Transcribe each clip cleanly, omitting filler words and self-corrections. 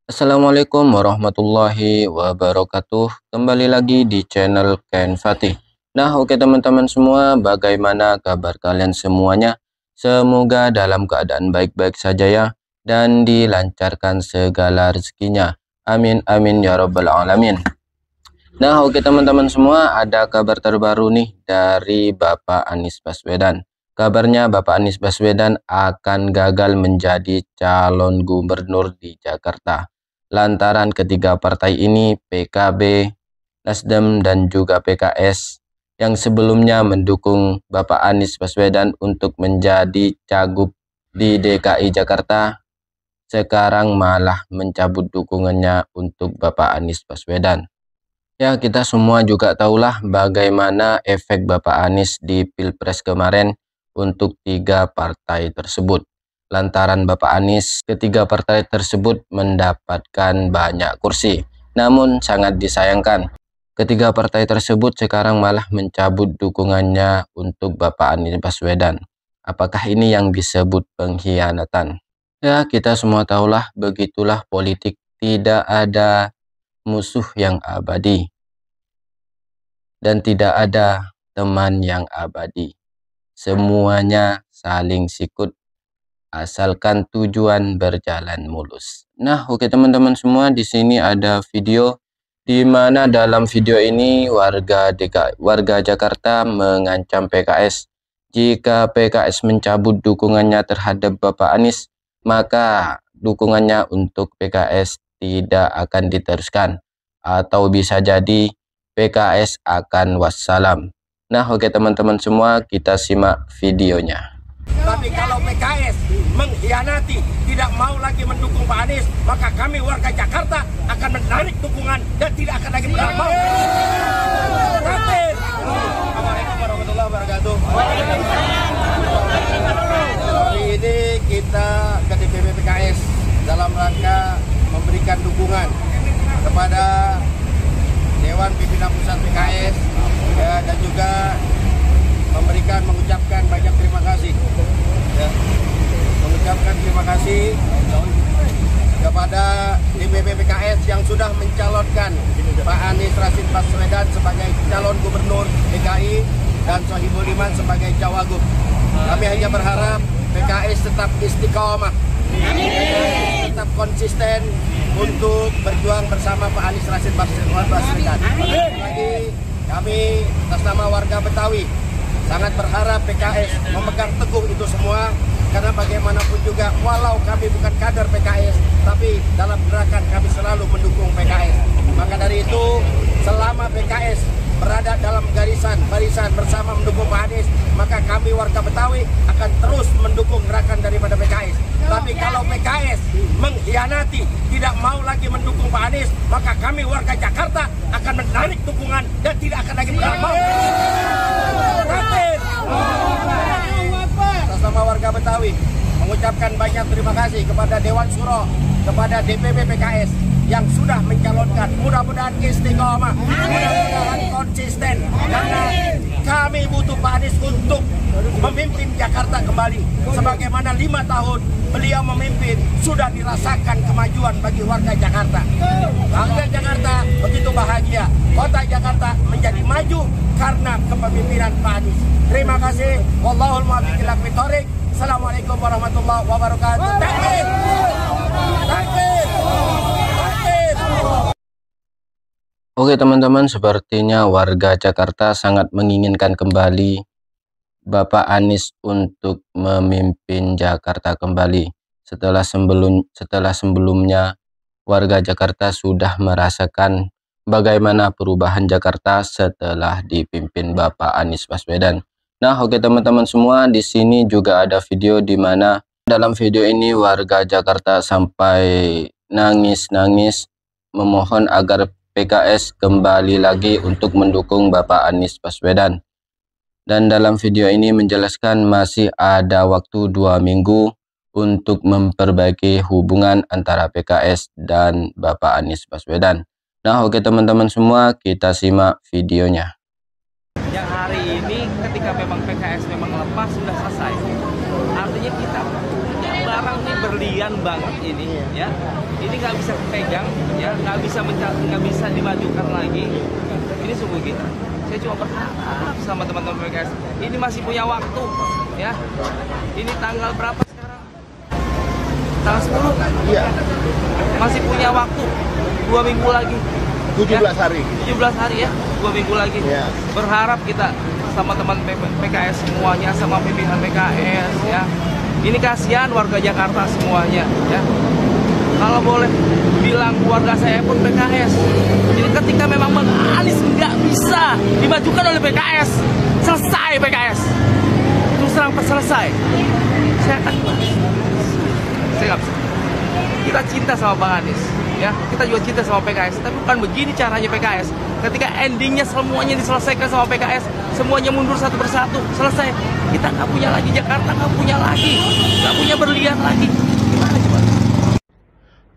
Assalamualaikum warahmatullahi wabarakatuh. Kembali lagi di channel Ken Fatih. Nah, oke teman-teman semua, bagaimana kabar kalian semuanya? Semoga dalam keadaan baik-baik saja ya, dan dilancarkan segala rezekinya. Amin amin ya rabbal alamin. Nah, oke teman-teman semua, ada kabar terbaru nih dari Bapak Anies Baswedan. Kabarnya Bapak Anies Baswedan akan gagal menjadi calon gubernur di Jakarta. Lantaran ketiga partai ini, PKB, Nasdem, dan juga PKS, yang sebelumnya mendukung Bapak Anies Baswedan untuk menjadi cagup di DKI Jakarta, sekarang malah mencabut dukungannya untuk Bapak Anies Baswedan. Ya, kita semua juga tahulah bagaimana efek Bapak Anies di Pilpres kemarin untuk tiga partai tersebut. Lantaran Bapak Anies, ketiga partai tersebut mendapatkan banyak kursi. Namun sangat disayangkan, ketiga partai tersebut sekarang malah mencabut dukungannya untuk Bapak Anies Baswedan. Apakah ini yang disebut pengkhianatan? Ya, kita semua tahulah begitulah politik, tidak ada musuh yang abadi, dan tidak ada teman yang abadi. Semuanya saling sikut, asalkan tujuan berjalan mulus. Nah, oke teman-teman semua, di sini ada video di mana dalam video ini warga Jakarta mengancam PKS. Jika PKS mencabut dukungannya terhadap Bapak Anies, maka dukungannya untuk PKS tidak akan diteruskan, atau bisa jadi PKS akan wassalam. Nah, oke teman-teman semua, kita simak videonya. Tapi kalau PKS mengkhianati, tidak mau lagi mendukung Pak Anies, maka kami warga Jakarta akan menarik dukungan dan tidak akan lagi pernah mau. Assalamualaikum warahmatullahi wabarakatuh. Hari ini kita ke DPP PKS dalam rangka memberikan dukungan kepada Dewan Pimpinan Pusat PKS ya, dan juga mengucapkan banyak terima kasih ya, mengucapkan terima kasih kepada DPP PKS yang sudah mencalonkan Pak Anies Rashid Baswedan sebagai calon gubernur DKI dan Sohibul Iman sebagai cawagup. Kami hanya berharap PKS tetap istiqomah, tetap konsisten untuk berjuang bersama Pak Anies Rashid Baswedan. Lagi kami atas nama warga Betawi sangat berharap PKS memegang teguh itu semua, karena bagaimanapun juga walau kami bukan kader PKS, tapi dalam gerakan kami selalu mendukung PKS. Maka dari itu, selama PKS berada dalam barisan bersama mendukung Pak Anies, maka kami warga Betawi akan terus mendukung gerakan daripada PKS. Tapi kalau PKS mengkhianati, tidak mau lagi mendukung Pak Anies, maka kami warga Jakarta akan menarik dukungan dan tidak akan lagi pernah mau. Atas nama warga Betawi mengucapkan banyak terima kasih kepada Dewan Suro, kepada DPP PKS yang sudah mencalonkan. Mudah-mudahan istiqomah, mudah-mudahan konsisten, karena kami butuh Pak Anies untuk memimpin Jakarta kembali. Sebagaimana 5 tahun beliau memimpin, sudah dirasakan kemajuan bagi warga Jakarta. Warga Jakarta begitu bahagia. Kota Jakarta menjadi maju karena kepemimpinan Pak Anies. Terima kasih. Wallahul muwaffiq ila aqwamit thoriq. Assalamualaikum warahmatullahi wabarakatuh. Takbir! Takbir! Oke teman-teman, sepertinya warga Jakarta sangat menginginkan kembali Bapak Anies untuk memimpin Jakarta kembali. Setelah sebelumnya warga Jakarta sudah merasakan bagaimana perubahan Jakarta setelah dipimpin Bapak Anies Baswedan. Nah, oke teman-teman semua, di sini juga ada video di mana dalam video ini warga Jakarta sampai nangis-nangis memohon agar PKS kembali lagi untuk mendukung Bapak Anies Baswedan. Dan dalam video ini menjelaskan masih ada waktu 2 minggu untuk memperbaiki hubungan antara PKS dan Bapak Anies Baswedan. Nah, oke teman-teman semua, kita simak videonya. Yang hari ini ketika memang PKS memang lepas sudah selesai. Artinya kita barang ini berlian banget ini, ya. Ini nggak bisa pegang, ya, nggak bisa dimajukan lagi. Ini sungguh kita. Saya cuma berharap sama teman-teman PKS. Ini masih punya waktu, ya. Ini tanggal berapa sekarang? Tanggal 10 kan? Iya. Masih punya waktu 2 minggu lagi. 17 hari. 17 hari ya, 2 minggu lagi. Ya. Berharap kita sama teman PKS semuanya, sama pimpinan PKS ya. Ini kasihan warga Jakarta semuanya ya. Kalau boleh bilang keluarga saya pun PKS. Jadi ketika memang Anies nggak bisa dimajukan oleh PKS, selesai PKS. Terus terang selesai. Saya akan saya nggak bisa. Kita cinta sama Bang Anies, ya. Kita juga cinta sama PKS. Tapi bukan begini caranya PKS. Ketika endingnya semuanya diselesaikan sama PKS, semuanya mundur satu persatu, selesai. Kita nggak punya lagi Jakarta, nggak punya berlian lagi. Gimana coba?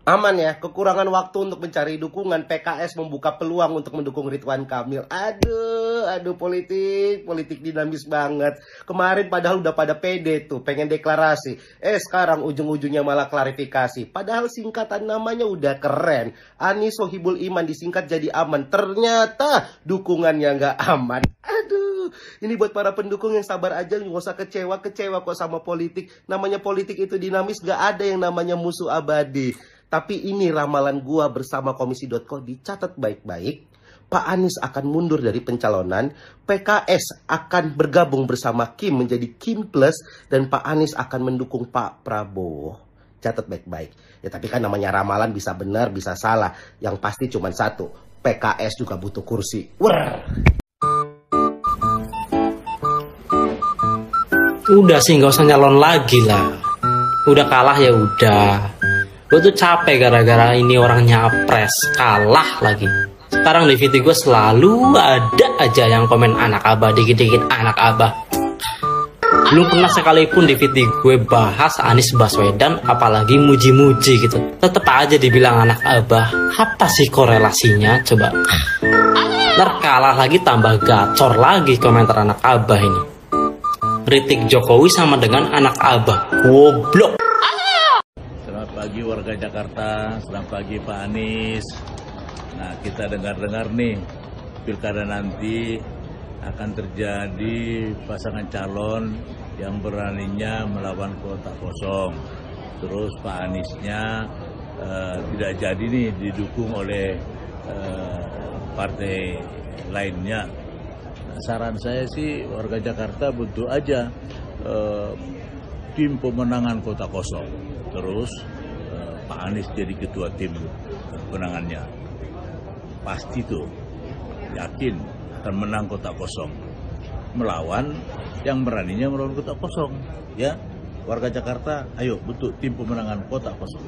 Aman ya, kekurangan waktu untuk mencari dukungan, PKS membuka peluang untuk mendukung Ridwan Kamil. Aduh politik dinamis banget. Kemarin padahal udah pada pede tuh, pengen deklarasi. Sekarang ujung-ujungnya malah klarifikasi. Padahal singkatan namanya udah keren. Anies Sohibul Iman disingkat jadi aman. Ternyata dukungannya nggak aman. Aduh, ini buat para pendukung yang sabar aja, nggak usah kecewa kok sama politik. Namanya politik itu dinamis, nggak ada yang namanya musuh abadi. Tapi ini ramalan gua bersama Komisi.co dicatat baik-baik. Pak Anies akan mundur dari pencalonan, PKS akan bergabung bersama Kim menjadi Kim Plus, dan Pak Anies akan mendukung Pak Prabowo. Catat baik-baik. Ya tapi kan namanya ramalan, bisa benar, bisa salah. Yang pasti cuma satu, PKS juga butuh kursi. Udah sih, nggak usah nyalon lagi lah. Udah kalah ya udah. Gue tuh capek gara-gara ini orang nyapres, kalah lagi. Sekarang di video gue selalu ada aja yang komen anak abah, dikit-dikit anak abah. Belum pernah sekalipun di video gue bahas Anies Baswedan, apalagi muji-muji gitu. Tetep aja dibilang anak abah. Apa sih korelasinya coba? Ntar kalah lagi tambah gacor lagi komentar anak abah ini. Kritik Jokowi sama dengan anak abah, goblok. Selamat pagi warga Jakarta, selamat pagi Pak Anies. Nah, kita dengar-dengar nih, pilkada nanti akan terjadi pasangan calon yang beraninya melawan kotak kosong. Terus Pak Aniesnya tidak jadi nih didukung oleh partai lainnya. Nah, saran saya sih warga Jakarta butuh aja tim pemenangan kota kosong. Terus Pak Anies jadi ketua tim pemenangannya. Pasti tuh, yakin akan menang kota kosong. Melawan yang beraninya melawan kota kosong. Ya, warga Jakarta, ayo bentuk tim pemenangan kota kosong.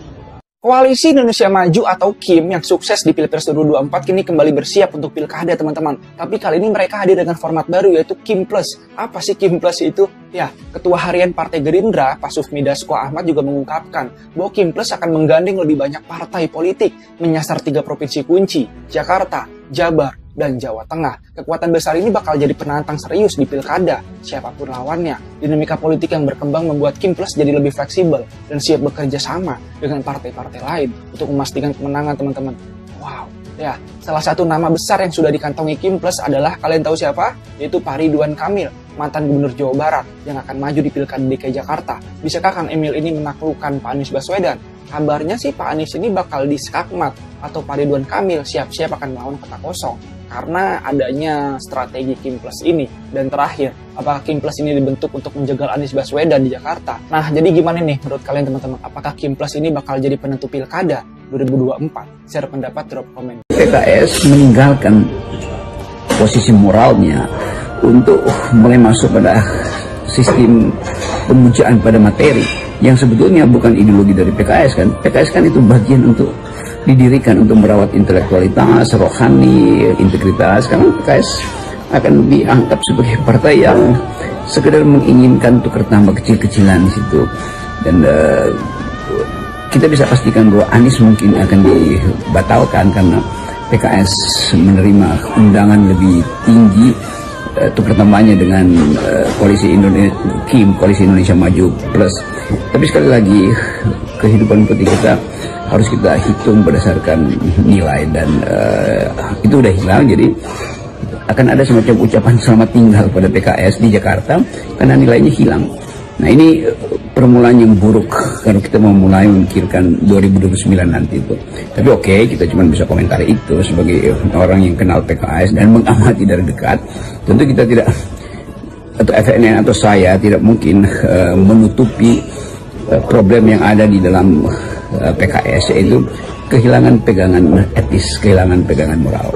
Koalisi Indonesia Maju atau KIM yang sukses di Pilpres 2024 kini kembali bersiap untuk pilkada, teman-teman. Tapi kali ini mereka hadir dengan format baru, yaitu KIM Plus. Apa sih KIM Plus itu? Ya, Ketua Harian Partai Gerindra, Pak Sufmi Dasko Ahmad juga mengungkapkan bahwa KIM Plus akan menggandeng lebih banyak partai politik, menyasar 3 provinsi kunci, Jakarta, Jabar, dan Jawa Tengah. Kekuatan besar ini bakal jadi penantang serius di pilkada, siapapun lawannya. Dinamika politik yang berkembang membuat KIM Plus jadi lebih fleksibel dan siap bekerja sama dengan partai-partai lain untuk memastikan kemenangan, teman-teman. Wow, ya, salah satu nama besar yang sudah dikantongi KIM Plus adalah, kalian tahu siapa? Yaitu Pak Ridwan Kamil, mantan Gubernur Jawa Barat yang akan maju di pilkada DKI Jakarta. Bisakah Kang Emil ini menaklukkan Pak Anies Baswedan? Kabarnya sih Pak Anies ini bakal diskakmat atau Pak Ridwan Kamil siap-siap akan melawan kota kosong karena adanya strategi KIM Plus ini. Dan terakhir, apakah KIM Plus ini dibentuk untuk menjegal Anies Baswedan di Jakarta? Nah, jadi gimana nih menurut kalian, teman-teman? Apakah KIM Plus ini bakal jadi penentu pilkada 2024? Share pendapat, drop komen. PKS meninggalkan posisi moralnya untuk mulai masuk pada sistem pemujaan pada materi yang sebetulnya bukan ideologi dari PKS kan. PKS kan itu bagian untuk didirikan untuk merawat intelektualitas, rohani, integritas. Karena PKS akan dianggap sebagai partai yang sekedar menginginkan tukar tambah kecil-kecilan di situ. Dan kita bisa pastikan bahwa Anies mungkin akan dibatalkan karena PKS menerima undangan lebih tinggi tukar tambahnya dengan koalisi Indonesia KIM, koalisi Indonesia Maju Plus. Tapi sekali lagi kehidupan politik kita harus kita hitung berdasarkan nilai, dan itu udah hilang. Jadi akan ada semacam ucapan selamat tinggal pada PKS di Jakarta karena nilainya hilang. Nah, ini permulaan yang buruk kalau kita mau mulai memikirkan 2029 nanti itu. Tapi oke, kita cuma bisa komentari itu sebagai orang yang kenal PKS dan mengamati dari dekat. Tentu kita tidak, atau FNN atau saya tidak mungkin menutupi problem yang ada di dalam PKS, yaitu kehilangan pegangan etis, kehilangan pegangan moral.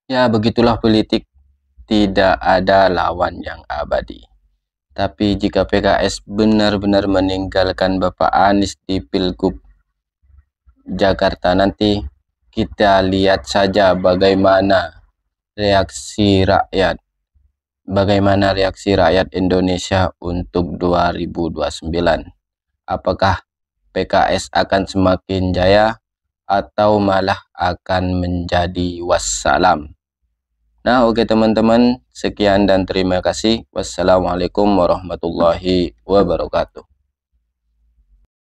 Ya, begitulah politik, tidak ada lawan yang abadi. Tapi jika PKS benar-benar meninggalkan Bapak Anies di Pilgub Jakarta nanti, kita lihat saja bagaimana reaksi rakyat. Bagaimana reaksi rakyat Indonesia untuk 2029. Apakah PKS akan semakin jaya atau malah akan menjadi wassalam? Nah, oke teman-teman, sekian dan terima kasih. Wassalamualaikum warahmatullahi wabarakatuh.